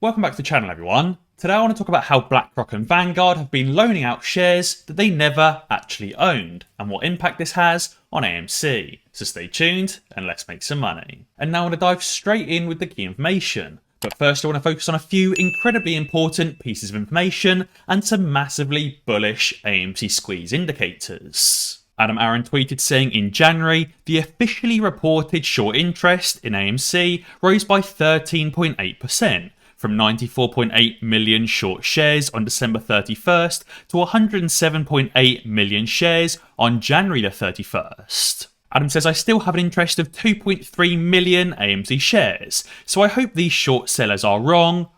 Welcome back to the channel, everyone. Today I want to talk about how BlackRock and Vanguard have been loaning out shares that they never actually owned and what impact this has on AMC. So stay tuned and let's make some money. And now I want to dive straight in with the key information. But first I want to focus on a few incredibly important pieces of information and some massively bullish AMC squeeze indicators. Adam Aaron tweeted saying in January, the officially reported short interest in AMC rose by 13.8%. From 94.8 million short shares on December 31st to 107.8 million shares on January the 31st. Adam says, I still have an interest of 2.3 million AMC shares, so I hope these short sellers are wrong.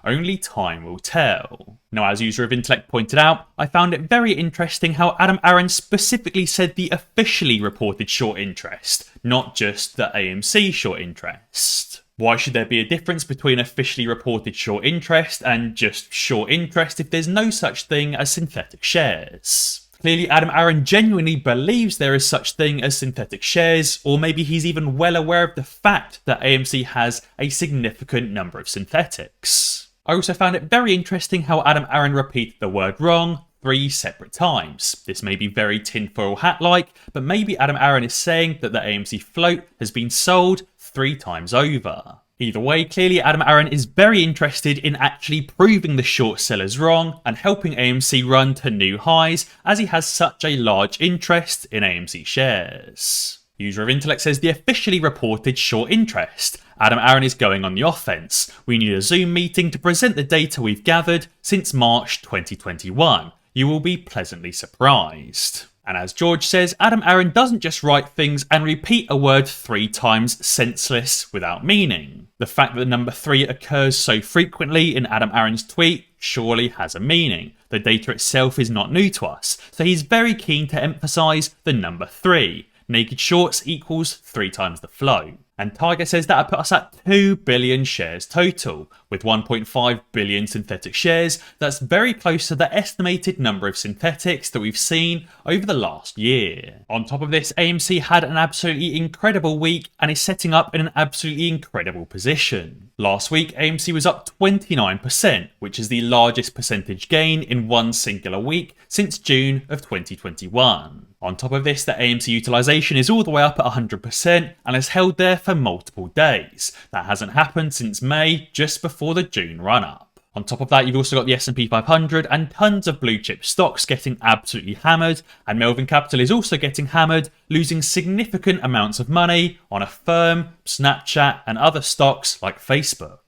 Only time will tell. Now, as user of intellect pointed out, I found it very interesting how Adam Aaron specifically said the officially reported short interest, not just the AMC short interest. Why should there be a difference between officially reported short interest and just short interest if there's no such thing as synthetic shares? Clearly, Adam Aaron genuinely believes there is such thing as synthetic shares, or maybe he's even well aware of the fact that AMC has a significant number of synthetics. I also found it very interesting how Adam Aaron repeated the word wrong 3 separate times. This may be very tinfoil hat-like, but maybe Adam Aaron is saying that the AMC float has been sold 3 times over. Either way, clearly Adam Aaron is very interested in actually proving the short sellers wrong and helping AMC run to new highs as he has such a large interest in AMC shares. User of intellect says the officially reported short interest. Adam Aaron is going on the offense. We need a Zoom meeting to present the data we've gathered since March 2021. You will be pleasantly surprised. And as George says, Adam Aaron doesn't just write things and repeat a word 3 times senseless without meaning. The fact that the number 3 occurs so frequently in Adam Aaron's tweet surely has a meaning. The data itself is not new to us, so he's very keen to emphasise the number 3. Naked shorts equals 3 times the flow. And Tiger says that put us at 2 billion shares total. With 1.5 billion synthetic shares, that's very close to the estimated number of synthetics that we've seen over the last year. On top of this, AMC had an absolutely incredible week and is setting up in an absolutely incredible position. Last week, AMC was up 29%, which is the largest percentage gain in one singular week since June of 2021. On top of this, the AMC utilization is all the way up at 100% and has held there for multiple days. That hasn't happened since May, just before the June run-up. On top of that, you've also got the S&P 500 and tons of blue chip stocks getting absolutely hammered, and Melvin Capital is also getting hammered, losing significant amounts of money on Affirm, Snapchat and other stocks like Facebook.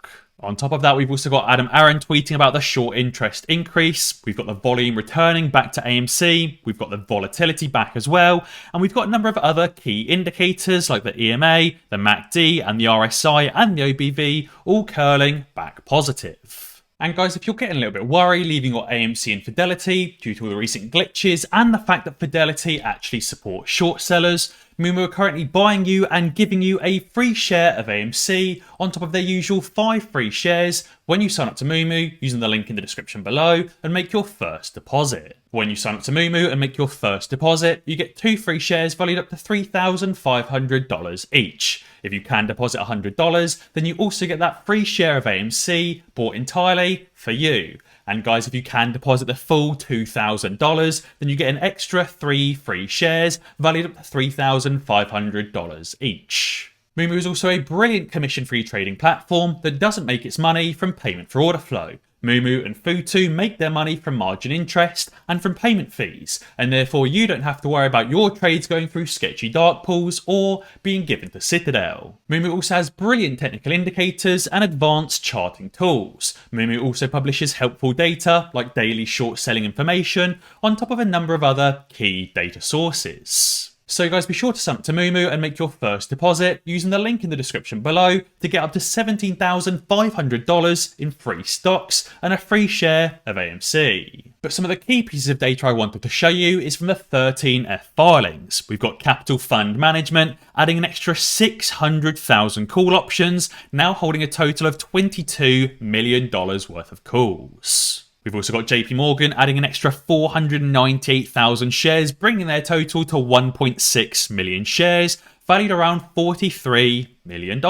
On top of that, we've also got Adam Aaron tweeting about the short interest increase. We've got the volume returning back to AMC. We've got the volatility back as well. And we've got a number of other key indicators like the EMA, the MACD and the RSI and the OBV all curling back positive. And guys, if you're getting a little bit worried leaving your AMC in Fidelity due to all the recent glitches and the fact that Fidelity actually supports short sellers, Moomoo are currently buying you and giving you a free share of AMC on top of their usual 5 free shares when you sign up to Moomoo using the link in the description below and make your first deposit. When you sign up to Moomoo and make your first deposit, you get 2 free shares valued up to $3,500 each. If you can deposit $100, then you also get that free share of AMC bought entirely for you. And guys, if you can deposit the full $2,000, then you get an extra 3 free shares valued up to $3,500 each. Moomoo is also a brilliant commission-free trading platform that doesn't make its money from payment for order flow. Moomoo and Futu make their money from margin interest and from payment fees, and therefore you don't have to worry about your trades going through sketchy dark pools or being given to Citadel. Moomoo also has brilliant technical indicators and advanced charting tools. Moomoo also publishes helpful data like daily short selling information on top of a number of other key data sources. So guys, be sure to sign up to Moomoo and make your first deposit using the link in the description below to get up to $17,500 in free stocks and a free share of AMC. But some of the key pieces of data I wanted to show you is from the 13F filings. We've got Capital Fund Management adding an extra 600,000 call options, now holding a total of $22 million worth of calls. We've also got JP Morgan adding an extra 498,000 shares, bringing their total to 1.6 million shares, valued around $43 million.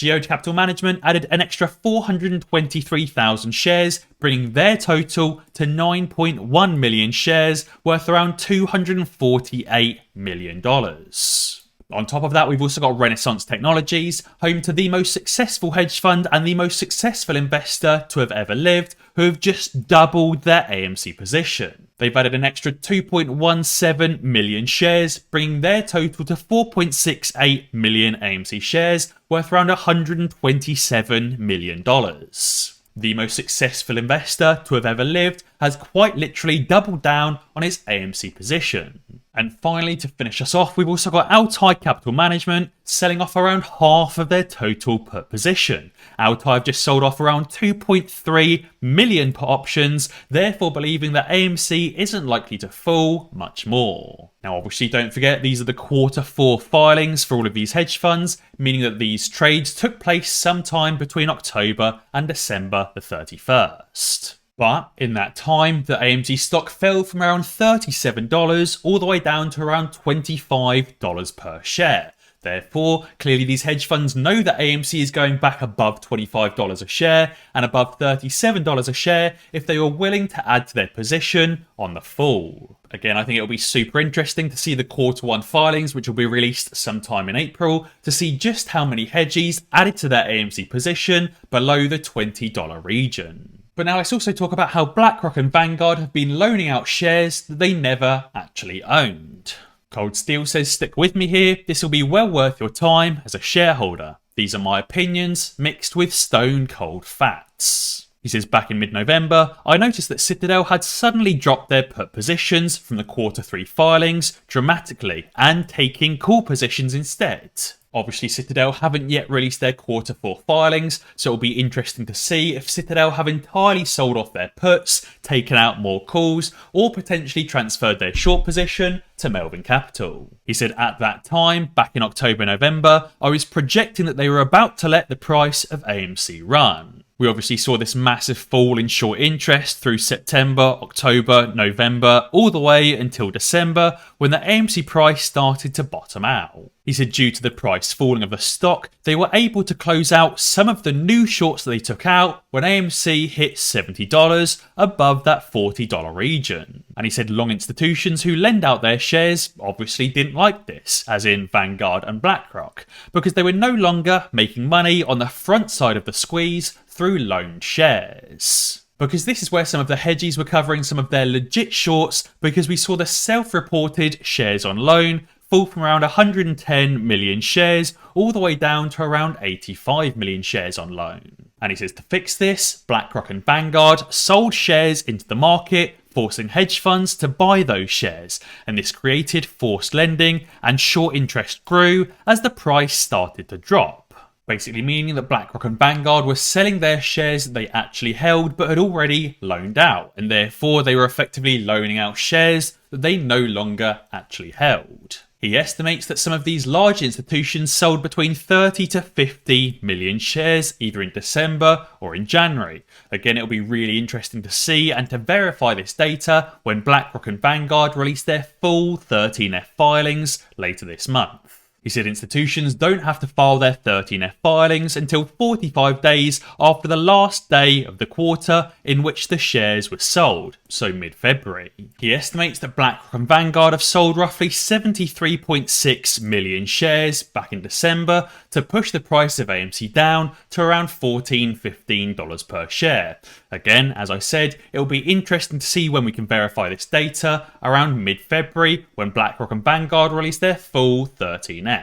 Geode Capital Management added an extra 423,000 shares, bringing their total to 9.1 million shares, worth around $248 million. On top of that, we've also got Renaissance Technologies, home to the most successful hedge fund and the most successful investor to have ever lived, who have just doubled their AMC position. They've added an extra 2.17 million shares, bringing their total to 4.68 million AMC shares, worth around $127 million. The most successful investor to have ever lived has quite literally doubled down on its AMC position. And finally, to finish us off, we've also got Altai Capital Management selling off around half of their total put position. Altai have just sold off around 2.3 million put options, therefore believing that AMC isn't likely to fall much more. Now, obviously, don't forget these are the Q4 filings for all of these hedge funds, meaning that these trades took place sometime between October and December the 31st. But in that time, the AMC stock fell from around $37 all the way down to around $25 per share. Therefore, clearly these hedge funds know that AMC is going back above $25 a share and above $37 a share if they were willing to add to their position on the fall. Again, I think it'll be super interesting to see the Q1 filings, which will be released sometime in April, to see just how many hedgies added to their AMC position below the $20 region. But now let's also talk about how BlackRock and Vanguard have been loaning out shares that they never actually owned. Cold Steel says, stick with me here, this will be well worth your time as a shareholder. These are my opinions mixed with stone cold facts. He says, back in mid-November, I noticed that Citadel had suddenly dropped their put positions from the Q3 filings dramatically and taking call positions instead. Obviously, Citadel haven't yet released their Q4 filings, so it'll be interesting to see if Citadel have entirely sold off their puts, taken out more calls, or potentially transferred their short position to Melvin Capital. He said at that time, back in October-November, I was projecting that they were about to let the price of AMC run. We obviously saw this massive fall in short interest through September, October, November, all the way until December, when the AMC price started to bottom out. He said due to the price falling of the stock, they were able to close out some of the new shorts that they took out when AMC hit $70 above that $40 region. And he said long institutions who lend out their shares obviously didn't like this, as in Vanguard and BlackRock, because they were no longer making money on the front side of the squeeze through loaned shares. Because this is where some of the hedgies were covering some of their legit shorts, because we saw the self-reported shares on loan fall from around 110 million shares all the way down to around 85 million shares on loan. And he says to fix this, BlackRock and Vanguard sold shares into the market, forcing hedge funds to buy those shares, and this created forced lending and short interest grew as the price started to drop. Basically meaning that BlackRock and Vanguard were selling their shares that they actually held but had already loaned out, and therefore they were effectively loaning out shares that they no longer actually held. He estimates that some of these large institutions sold between 30 to 50 million shares either in December or in January. Again, it'll be really interesting to see and to verify this data when BlackRock and Vanguard release their full 13F filings later this month. He said institutions don't have to file their 13F filings until 45 days after the last day of the quarter in which the shares were sold, so mid-February. He estimates that BlackRock and Vanguard have sold roughly 73.6 million shares back in December to push the price of AMC down to around $14–15 per share. Again, as I said, it'll be interesting to see when we can verify this data around mid-February when BlackRock and Vanguard release their full 13Fs.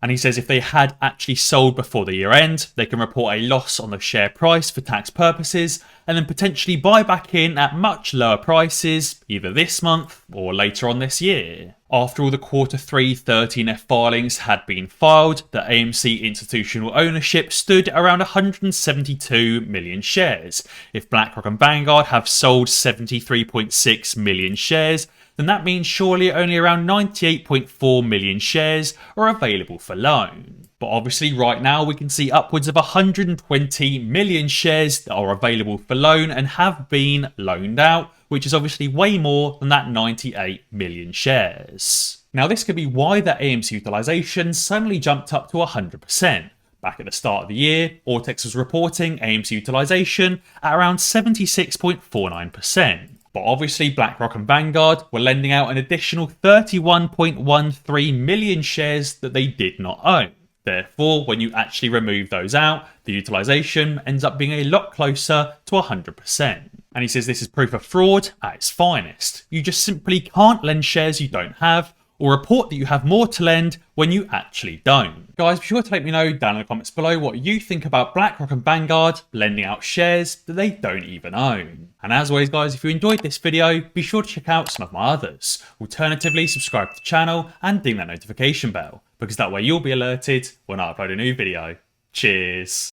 And he says if they had actually sold before the year end, they can report a loss on the share price for tax purposes and then potentially buy back in at much lower prices either this month or later on this year. After all the Q3 13F filings had been filed, the AMC institutional ownership stood around 172 million shares. If BlackRock and Vanguard have sold 73.6 million shares, then that means surely only around 98.4 million shares are available for loan. But obviously right now we can see upwards of 120 million shares that are available for loan and have been loaned out, which is obviously way more than that 98 million shares. Now this could be why the AMC utilization suddenly jumped up to 100%. Back at the start of the year, Ortex was reporting AMC utilization at around 76.49%. But obviously BlackRock and Vanguard were lending out an additional 31.13 million shares that they did not own. Therefore, when you actually remove those out, the utilization ends up being a lot closer to 100%. And he says this is proof of fraud at its finest. You just simply can't lend shares you don't have, or report that you have more to lend when you actually don't. Guys, be sure to let me know down in the comments below what you think about BlackRock and Vanguard lending out shares that they don't even own. And as always guys, if you enjoyed this video, be sure to check out some of my others. Alternatively, subscribe to the channel and ding that notification bell, because that way you'll be alerted when I upload a new video. Cheers.